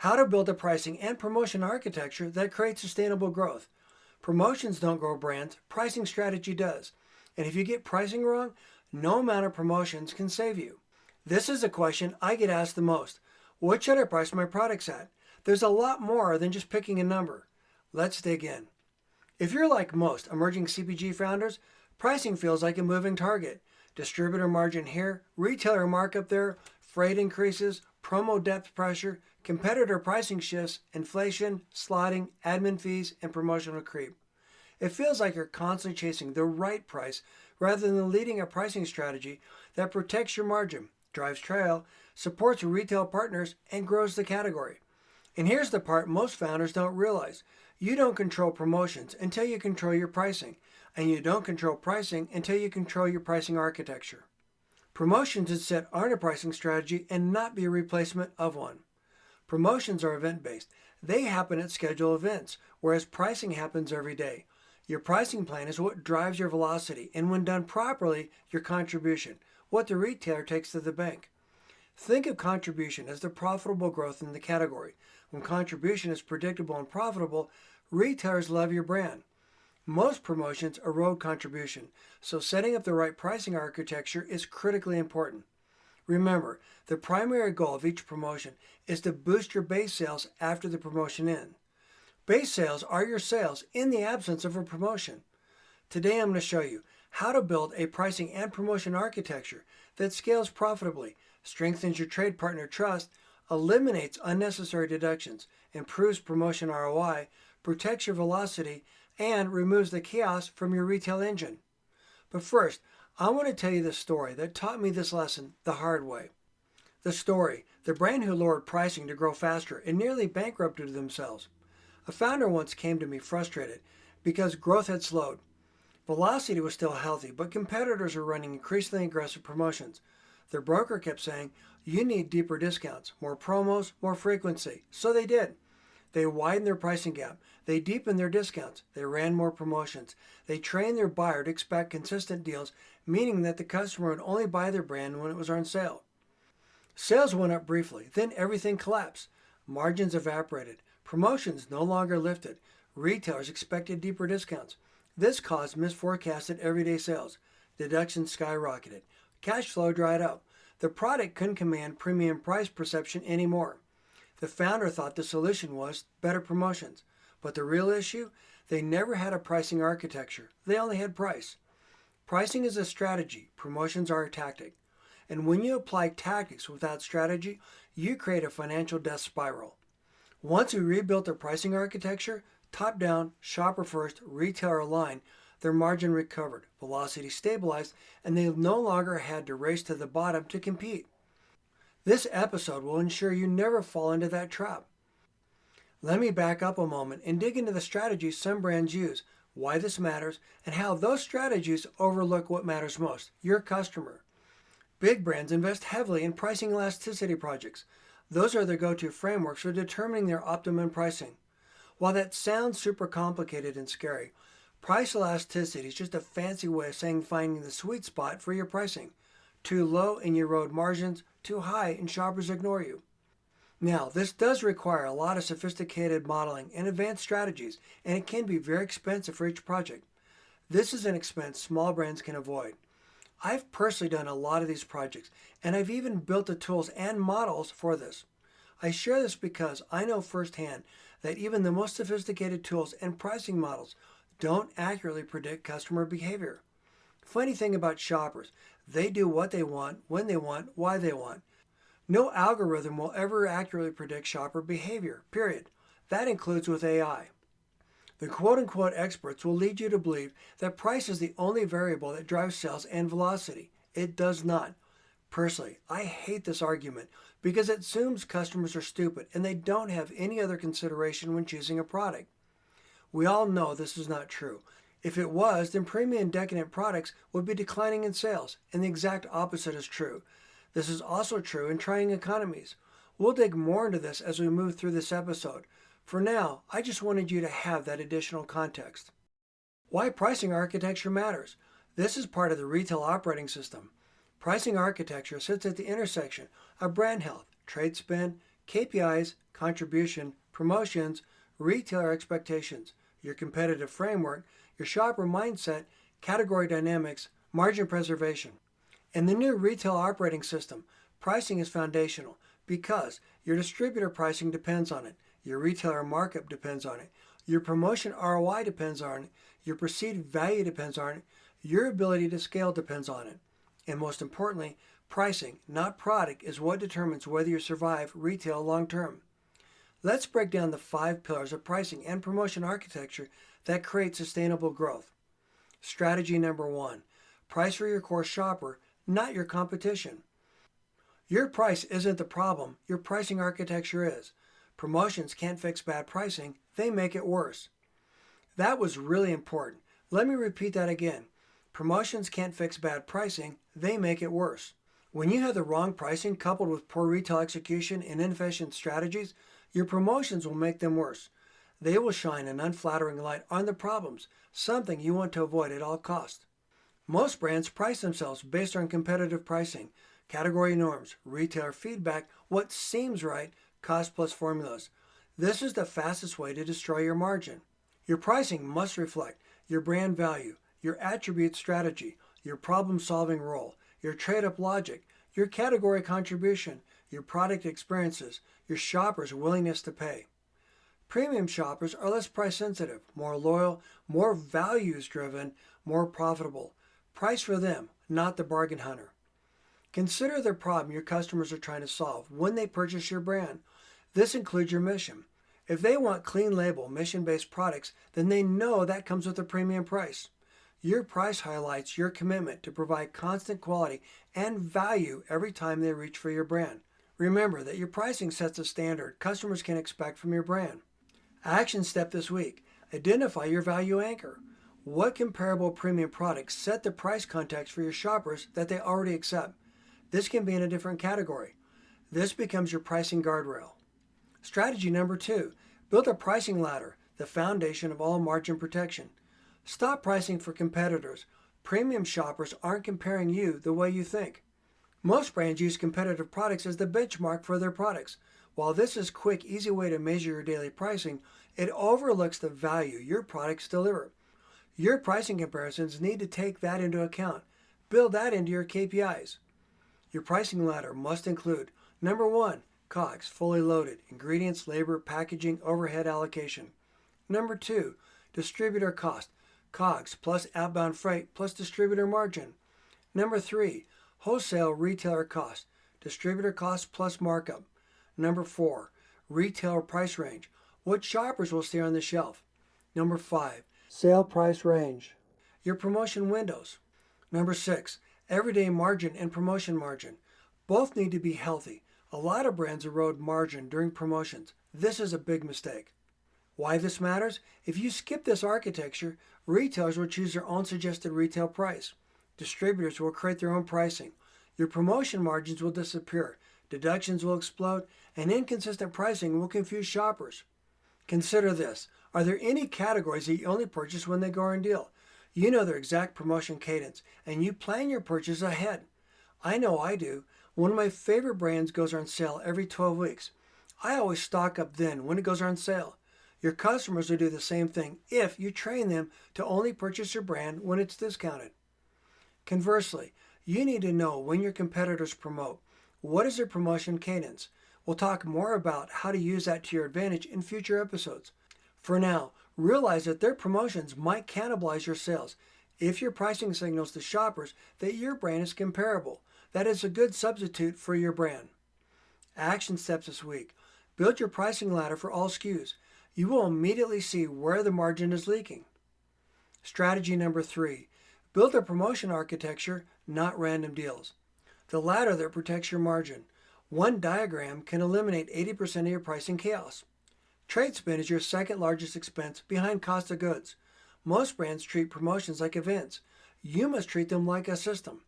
How to build a pricing and promotion architecture that creates sustainable growth. Promotions don't grow brands, pricing strategy does. And if you get pricing wrong, no amount of promotions can save you. This is a question I get asked the most. What should I price my products at? There's a lot more than just picking a number. Let's dig in. If you're like most emerging CPG founders, pricing feels like a moving target. Distributor margin here, retailer markup there, freight increases, promo depth pressure, competitor pricing shifts, inflation, slotting, admin fees, and promotional creep. It feels like you're constantly chasing the right price rather than leading a pricing strategy that protects your margin, drives trial, supports retail partners, and grows the category. And here's the part most founders don't realize. You don't control promotions until you control your pricing, and you don't control pricing until you control your pricing architecture. Promotions instead aren't a pricing strategy and not be a replacement of one. Promotions are event-based. They happen at scheduled events, whereas pricing happens every day. Your pricing plan is what drives your velocity, and when done properly, your contribution, what the retailer takes to the bank. Think of contribution as the profitable growth in the category. When contribution is predictable and profitable, retailers love your brand. Most promotions erode contribution, so setting up the right pricing architecture is critically important. Remember, the primary goal of each promotion is to boost your base sales after the promotion ends. Base sales are your sales in the absence of a promotion. Today I'm going to show you how to build a pricing and promotion architecture that scales profitably, strengthens your trade partner trust, eliminates unnecessary deductions, improves promotion ROI, protects your velocity, and removes the chaos from your retail engine. But first, I want to tell you the story that taught me this lesson the hard way. The story, the brand who lowered pricing to grow faster and nearly bankrupted themselves. A founder once came to me frustrated because growth had slowed. Velocity was still healthy, but competitors were running increasingly aggressive promotions. Their broker kept saying, "You need deeper discounts, more promos, more frequency." So they did. They widened their pricing gap. They deepened their discounts. They ran more promotions. They trained their buyer to expect consistent deals, meaning that the customer would only buy their brand when it was on sale. Sales went up briefly, then everything collapsed. Margins evaporated. Promotions no longer lifted. Retailers expected deeper discounts. This caused misforecasted everyday sales. Deductions skyrocketed. Cash flow dried up. The product couldn't command premium price perception anymore. The founder thought the solution was better promotions. But the real issue? They never had a pricing architecture. They only had price. Pricing is a strategy. Promotions are a tactic. And when you apply tactics without strategy, you create a financial death spiral. Once we rebuilt their pricing architecture, top-down, shopper-first, retailer-aligned, their margin recovered, velocity stabilized, and they no longer had to race to the bottom to compete. This episode will ensure you never fall into that trap. Let me back up a moment and dig into the strategies some brands use, why this matters, and how those strategies overlook what matters most, your customer. Big brands invest heavily in pricing elasticity projects. Those are their go-to frameworks for determining their optimum pricing. While that sounds super complicated and scary, price elasticity is just a fancy way of saying finding the sweet spot for your pricing. Too low and you erode margins, too high and shoppers ignore you. Now, this does require a lot of sophisticated modeling and advanced strategies, and it can be very expensive for each project. This is an expense small brands can avoid. I've personally done a lot of these projects, and I've even built the tools and models for this. I share this because I know firsthand that even the most sophisticated tools and pricing models don't accurately predict customer behavior. Funny thing about shoppers, they do what they want, when they want, why they want. No algorithm will ever accurately predict shopper behavior, period. That includes with AI. The quote-unquote experts will lead you to believe that price is the only variable that drives sales and velocity. It does not. Personally, I hate this argument because it assumes customers are stupid and they don't have any other consideration when choosing a product. We all know this is not true. If it was, then premium decadent products would be declining in sales, and the exact opposite is true. This is also true in trying economies. We'll dig more into this as we move through this episode. For now, I just wanted you to have that additional context. Why pricing architecture matters. This is part of the retail operating system. Pricing architecture sits at the intersection of brand health, trade spend, KPIs, contribution, promotions, retailer expectations, your competitive framework, your shopper mindset, category dynamics, margin preservation. In the new retail operating system, pricing is foundational because your distributor pricing depends on it, your retailer markup depends on it, your promotion ROI depends on it, your perceived value depends on it, your ability to scale depends on it. And most importantly, pricing, not product, is what determines whether you survive retail long term. Let's break down the 5 pillars of pricing and promotion architecture that create sustainable growth. Strategy number 1, price for your core shopper, not your competition. Your price isn't the problem, your pricing architecture is. Promotions can't fix bad pricing, they make it worse. That was really important. Let me repeat that again. Promotions can't fix bad pricing, they make it worse. When you have the wrong pricing coupled with poor retail execution and inefficient strategies, your promotions will make them worse. They will shine an unflattering light on the problems, something you want to avoid at all costs. Most brands price themselves based on competitive pricing, category norms, retailer feedback, what seems right, cost plus formulas. This is the fastest way to destroy your margin. Your pricing must reflect your brand value, your attribute strategy, your problem-solving role, your trade-up logic, your category contribution, your product experiences, your shoppers' willingness to pay. Premium shoppers are less price-sensitive, more loyal, more values-driven, more profitable. Price for them, not the bargain hunter. Consider the problem your customers are trying to solve when they purchase your brand. This includes your mission. If they want clean label, mission-based products, then they know that comes with a premium price. Your price highlights your commitment to provide constant quality and value every time they reach for your brand. Remember that your pricing sets a standard customers can expect from your brand. Action step this week. Identify your value anchor. What comparable premium products set the price context for your shoppers that they already accept? This can be in a different category. This becomes your pricing guardrail. Strategy number 2. Build a pricing ladder, the foundation of all margin protection. Stop pricing for competitors. Premium shoppers aren't comparing you the way you think. Most brands use competitive products as the benchmark for their products. While this is a quick, easy way to measure your daily pricing, it overlooks the value your products deliver. Your pricing comparisons need to take that into account. Build that into your KPIs. Your pricing ladder must include, number 1, COGS, fully loaded, ingredients, labor, packaging, overhead allocation. Number 2, distributor cost, COGS plus outbound freight plus distributor margin. Number 3, wholesale retailer cost, distributor cost plus markup. Number 4, retailer price range, what shoppers will stay on the shelf. Number 5, sale price range, your promotion windows. Number 6, everyday margin and promotion margin. Both need to be healthy. A lot of brands erode margin during promotions. This is a big mistake. Why this matters? If you skip this architecture, retailers will choose their own suggested retail price. Distributors will create their own pricing. Your promotion margins will disappear. Deductions will explode, and inconsistent pricing will confuse shoppers. Consider this. Are there any categories that you only purchase when they go on deal? You know their exact promotion cadence, and you plan your purchase ahead. I know I do. One of my favorite brands goes on sale every 12 weeks. I always stock up then when it goes on sale. Your customers will do the same thing if you train them to only purchase your brand when it's discounted. Conversely, you need to know when your competitors promote. What is their promotion cadence? We'll talk more about how to use that to your advantage in future episodes. For now, realize that their promotions might cannibalize your sales. If your pricing signals to shoppers that your brand is comparable, that is a good substitute for your brand. Action steps this week. Build your pricing ladder for all SKUs. You will immediately see where the margin is leaking. Strategy number 3. Build a promotion architecture, not random deals. The ladder that protects your margin. One diagram can eliminate 80% of your pricing chaos. Trade spend is your second largest expense behind cost of goods. Most brands treat promotions like events. You must treat them like a system.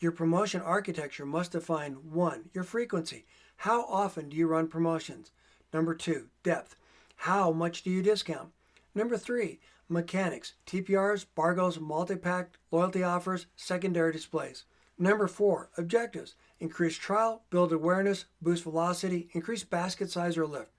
Your promotion architecture must define 1. Your frequency. How often do you run promotions? Number 2. Depth. How much do you discount? Number 3. Mechanics. TPRs, bargos, multi-pack, loyalty offers, secondary displays. Number 4, objectives. Increase trial, build awareness, boost velocity, increase basket size or lift.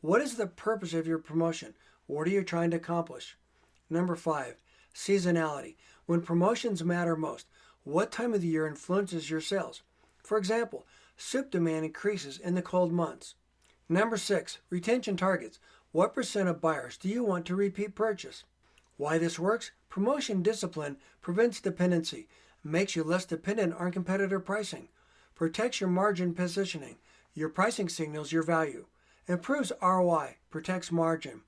What is the purpose of your promotion? What are you trying to accomplish? Number 5, seasonality. When promotions matter most, what time of the year influences your sales? For example, soup demand increases in the cold months. Number 6, retention targets. What percent of buyers do you want to repeat purchase? Why this works? Promotion discipline prevents dependency, makes you less dependent on competitor pricing, protects your margin positioning, your pricing signals your value, improves ROI, protects margin,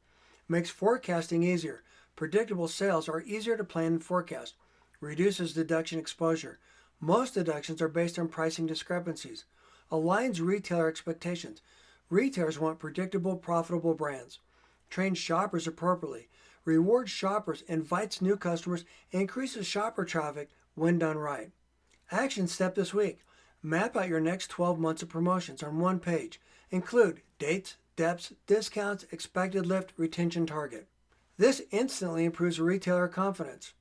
makes forecasting easier. Predictable sales are easier to plan and forecast, reduces deduction exposure. Most deductions are based on pricing discrepancies, aligns retailer expectations. Retailers want predictable, profitable brands. Trains shoppers appropriately. Rewards shoppers, invites new customers, and increases shopper traffic when done right. Action step this week. Map out your next 12 months of promotions on one page. Include dates, depths, discounts, expected lift, retention target. This instantly improves retailer confidence.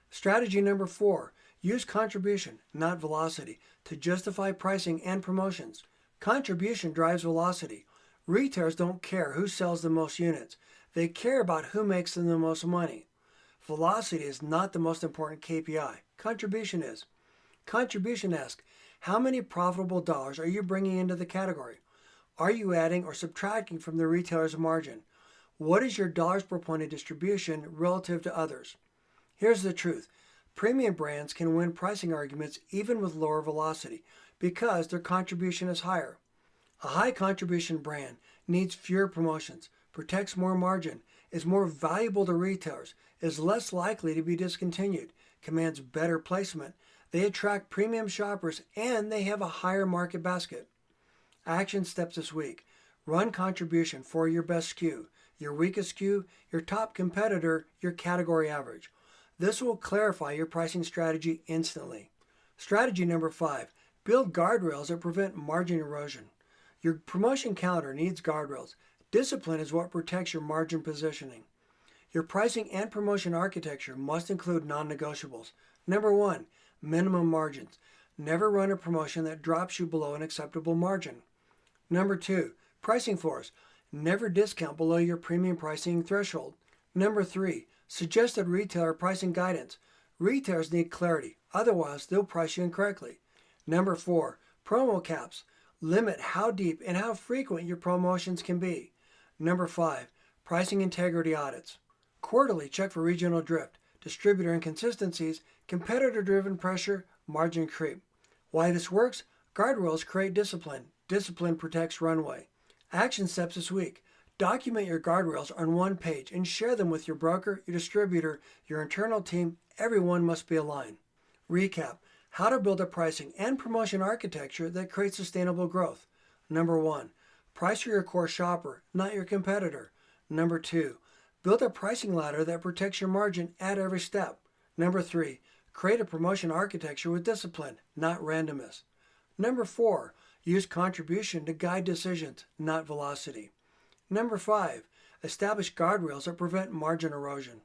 Strategy number 4. Use contribution, not velocity, to justify pricing and promotions. Contribution drives velocity. Retailers don't care who sells the most units. They care about who makes them the most money. Velocity is not the most important KPI. Contribution is. Contribution asks, how many profitable dollars are you bringing into the category? Are you adding or subtracting from the retailer's margin? What is your dollars per point of distribution relative to others? Here's the truth. Premium brands can win pricing arguments even with lower velocity because their contribution is higher. A high contribution brand needs fewer promotions, protects more margin, is more valuable to retailers, is less likely to be discontinued, commands better placement, they attract premium shoppers, and they have a higher market basket. Action steps this week. Run contribution for your best SKU, your weakest SKU, your top competitor, your category average. This will clarify your pricing strategy instantly. Strategy number 5. Build guardrails that prevent margin erosion. Your promotion calendar needs guardrails. Discipline is what protects your margin positioning. Your pricing and promotion architecture must include non-negotiables. Number 1, minimum margins. Never run a promotion that drops you below an acceptable margin. Number 2, pricing floors. Never discount below your premium pricing threshold. Number 3, suggested retailer pricing guidance. Retailers need clarity, otherwise they'll price you incorrectly. Number 4, promo caps. Limit how deep and how frequent your promotions can be. Number 5, pricing integrity audits. Quarterly check for regional drift, distributor inconsistencies, competitor-driven pressure, margin creep. Why this works? Guardrails create discipline. Discipline protects runway. Action steps this week. Document your guardrails on one page and share them with your broker, your distributor, your internal team. Everyone must be aligned. Recap. How to build a pricing and promotion architecture that creates sustainable growth. Number 1, price for your core shopper, not your competitor. Number 2, build a pricing ladder that protects your margin at every step. Number 3, create a promotion architecture with discipline, not randomness. Number 4, use contribution to guide decisions, not velocity. Number 5, establish guardrails that prevent margin erosion.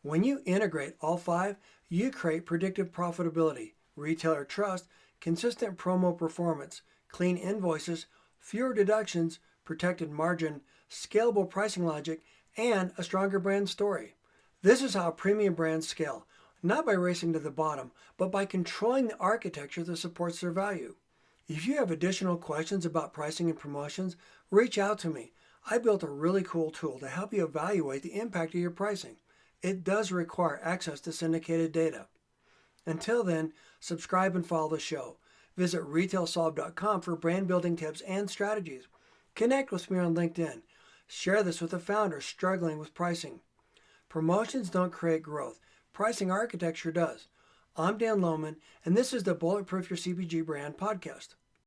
When you integrate all 5, you create predictive profitability, retailer trust, consistent promo performance, clean invoices, fewer deductions, protected margin, scalable pricing logic, and a stronger brand story. This is how premium brands scale, not by racing to the bottom, but by controlling the architecture that supports their value. If you have additional questions about pricing and promotions, reach out to me. I built a really cool tool to help you evaluate the impact of your pricing. It does require access to syndicated data. Until then, subscribe and follow the show. Visit retailsolve.com for brand building tips and strategies. Connect with me on LinkedIn. Share this with a founder struggling with pricing. Promotions don't create growth. Pricing architecture does. I'm Dan Lohman, and this is the Bulletproof Your CPG Brand podcast.